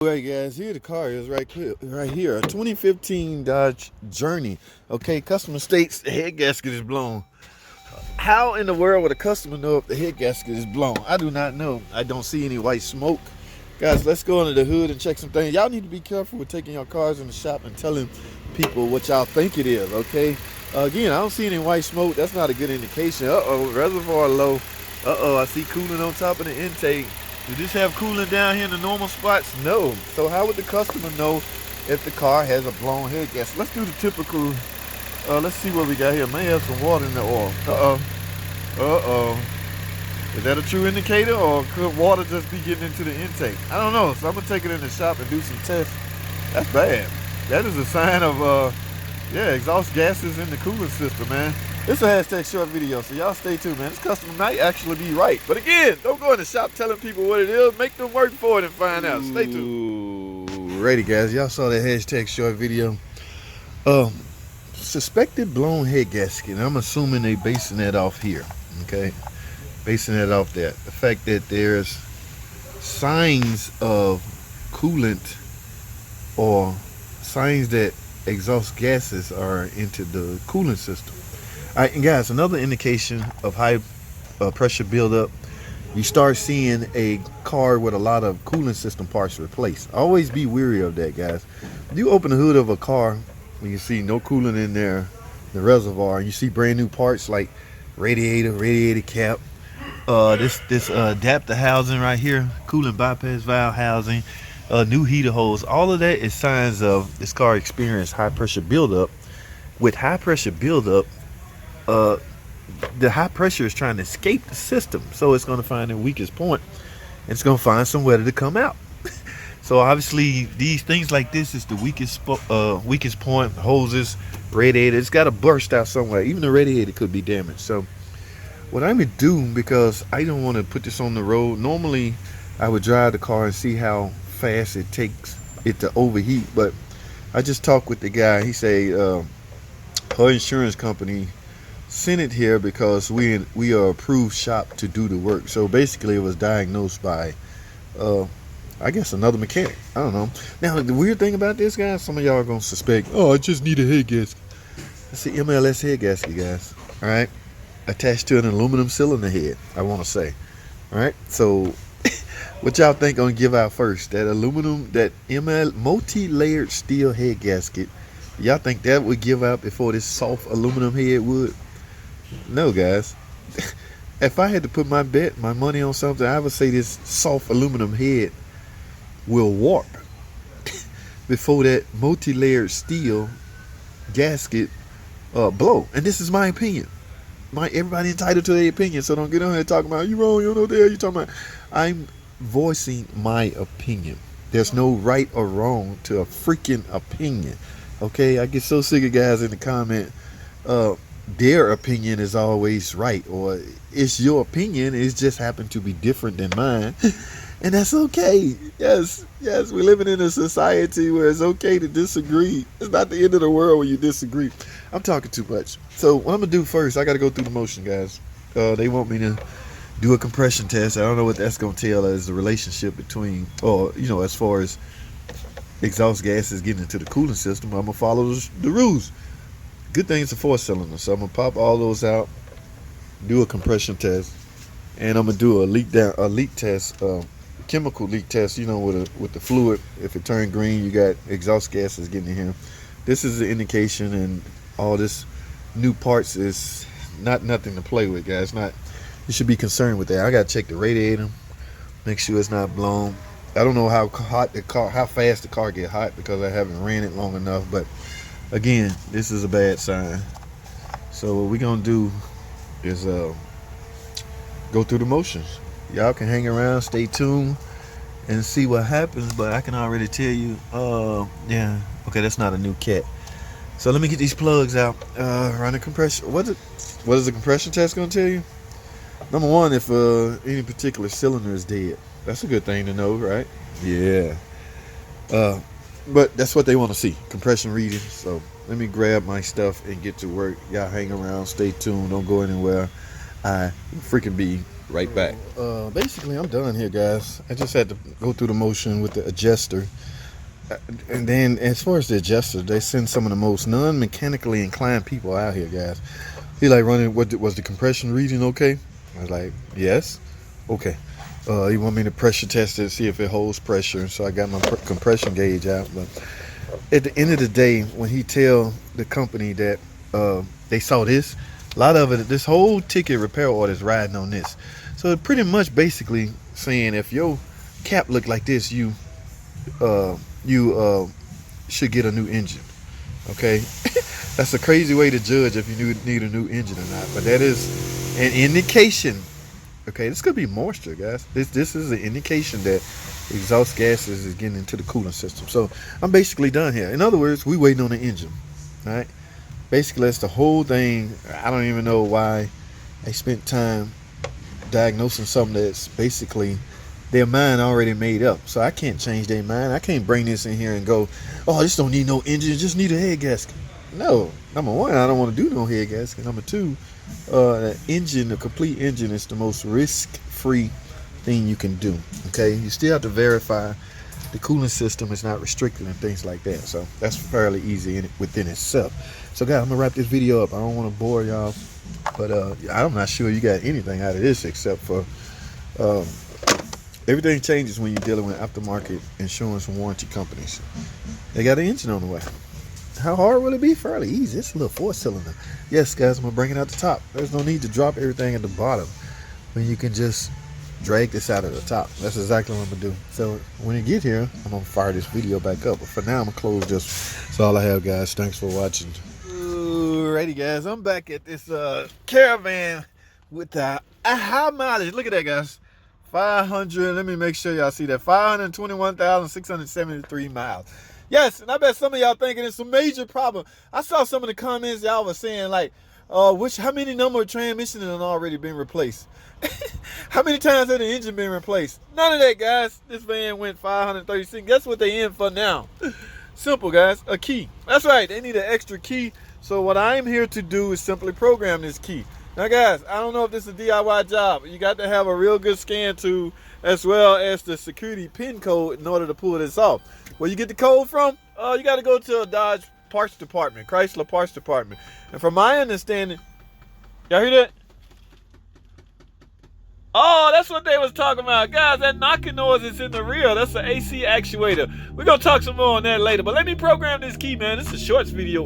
Alright guys, here the car is right here, a 2015 Dodge Journey. Okay, customer states the head gasket is blown. How in the world would a customer know if the head gasket is blown? I do not know. I don't see any white smoke. Guys, let's go under the hood and check some things. Y'all need to be careful with taking your cars in the shop and telling people what y'all think it is, okay? Again, I don't see any white smoke. That's not a good indication. Uh-oh, reservoir low. Uh-oh, I see cooling on top of the intake. Do this have cooling down here in the normal spots? No. So how would the customer know if the car has a blown head gasket? Let's do the typical, let's see what we got here. May have some water in the oil. Uh-oh. Uh-oh. Is that a true indicator, or could water just be getting into the intake? I don't know. So I'm going to take it in the shop and do some tests. That's bad. That is a sign of, exhaust gases in the cooling system, man. It's a hashtag short video, so y'all stay tuned, man. This customer might actually be right. But again, don't go in the shop telling people what it is. Make them work for it and find out. Stay tuned. Ready, guys. Y'all saw that hashtag short video. Suspected blown head gasket. I'm assuming they basing that off here, okay? Basing that off that. The fact that there's signs of coolant or signs that exhaust gases are into the cooling system. All right, and guys, another indication of high pressure buildup, you start seeing a car with a lot of cooling system parts replaced. Always be wary of that, guys. You open the hood of a car when you see no coolant in there, the reservoir, and you see brand new parts like radiator cap, this adapter housing right here, coolant bypass valve housing, new heater hose. All of that is signs of this car experienced high pressure buildup. With high pressure buildup, the high pressure is trying to escape the system, so it's going to find the weakest point. It's going to find somewhere to come out. So obviously these things like this is the weakest point. Hoses, radiator, it's got to burst out somewhere. Even the radiator could be damaged. So what I'm gonna do, because I don't want to put this on the road, normally I would drive the car and see how fast it takes it to overheat, but I just talked with the guy. He say her insurance company sent it here because we are approved shop to do the work. So basically it was diagnosed by I guess another mechanic. I don't know. Now the weird thing about this, guys, some of y'all are gonna suspect, oh, I just need a head gasket. That's the MLS head gasket, guys. All right, attached to an aluminum cylinder head, I want to say. All right, so what y'all think gonna give out first? That aluminum, that multi-layered steel head gasket, y'all think that would give out before this soft aluminum head would? No, guys. If I had to put my money on something, I would say this soft aluminum head will warp before that multi-layered steel gasket blow. And this is my opinion. Everybody entitled to their opinion, so don't get on here talking about you wrong, you don't know what the hell you talking about. I'm voicing my opinion. There's no right or wrong to a freaking opinion. Okay, I get so sick of guys in the comment, their opinion is always right, or it's your opinion, it just happened to be different than mine. And that's okay. Yes, we're living in a society where it's okay to disagree. It's not the end of the world when you disagree. I'm talking too much. So what I'm gonna do first, I gotta go through the motion, guys. They want me to do a compression test. I don't know what that's gonna tell as the relationship between, or as far as exhaust gases getting into the cooling system. I'm gonna follow the rules. Good thing it's a 4-cylinder, so I'm gonna pop all those out, do a compression test, and I'm gonna do a leak test, chemical leak test. With the fluid, if it turned green, you got exhaust gases getting in here. This is the indication, and all this new parts is nothing to play with, guys. You should be concerned with that. I gotta check the radiator, make sure it's not blown. I don't know how fast the car get hot, because I haven't ran it long enough, but again, this is a bad sign. So what we're gonna do is go through the motions. Y'all can hang around, stay tuned, and see what happens. But I can already tell you, okay, that's not a new cat. So let me get these plugs out. Run the compression. What is the compression test gonna tell you? Number one, if any particular cylinder is dead. That's a good thing to know, right? Yeah. But that's what they want to see, compression reading. So let me grab my stuff and get to work. Y'all hang around, stay tuned, don't go anywhere. I freaking be right back. Basically, I'm done here, guys. I just had to go through the motion with the adjuster. And then, as far as the adjuster, they send some of the most non-mechanically inclined people out here, guys. He like running, what was the compression reading okay? I was like, yes. Okay. You want me to pressure test it, see if it holds pressure. So I got my compression gauge out. But at the end of the day, when he tell the company that they saw this, a lot of it, this whole ticket repair order is riding on this. So it pretty much basically saying if your cap look like this, you should get a new engine. Okay. That's a crazy way to judge if you need a new engine or not. But that is an indication. Okay, this could be moisture, guys. This is an indication that exhaust gases is getting into the cooling system. So I'm basically done here. In other words, we waiting on the engine. All right. Basically, that's the whole thing. I don't even know why I spent time diagnosing something that's basically their mind already made up. So I can't change their mind. I can't bring this in here and go, oh, this don't need no engine, just need a head gasket. No, number one, I don't want to do no head gasket. Number two, the complete engine is the most risk-free thing you can do. Okay, you still have to verify the cooling system is not restricted and things like that. So that's fairly easy within itself. So guys, I'm gonna wrap this video up. I don't want to bore y'all, but I'm not sure you got anything out of this except for everything changes when you're dealing with aftermarket insurance and warranty companies. They got an engine on the way. How hard will it be? Fairly easy. It's a little 4-cylinder. Yes, guys, I'm gonna bring it out the top. There's no need to drop everything at the bottom when you can just drag this out of the top. That's exactly what I'm gonna do. So when you get here, I'm gonna fire this video back up. But for now, I'm gonna close this. That's all I have, guys. Thanks for watching. Alrighty, guys, I'm back at this caravan with the high mileage. Look at that, guys. 500. Let me make sure y'all see that. 521,673 miles. Yes, and I bet some of y'all thinking it's a major problem. I saw some of the comments y'all were saying like, how many number of transmissions have already been replaced? How many times has the engine been replaced? None of that, guys. This van went 536. Guess what they in for now? Simple, guys. A key. That's right. They need an extra key. So what I'm here to do is simply program this key. Now, guys, I don't know if this is a DIY job. You got to have a real good scan tool as well as the security pin code in order to pull this off. Where you get the code from? You got to go to a Dodge Parts Department, Chrysler Parts Department. And from my understanding, y'all hear that? Oh, that's what they was talking about. Guys, that knocking noise is in the rear. That's an AC actuator. We're going to talk some more on that later. But let me program this key, man. This is a shorts video.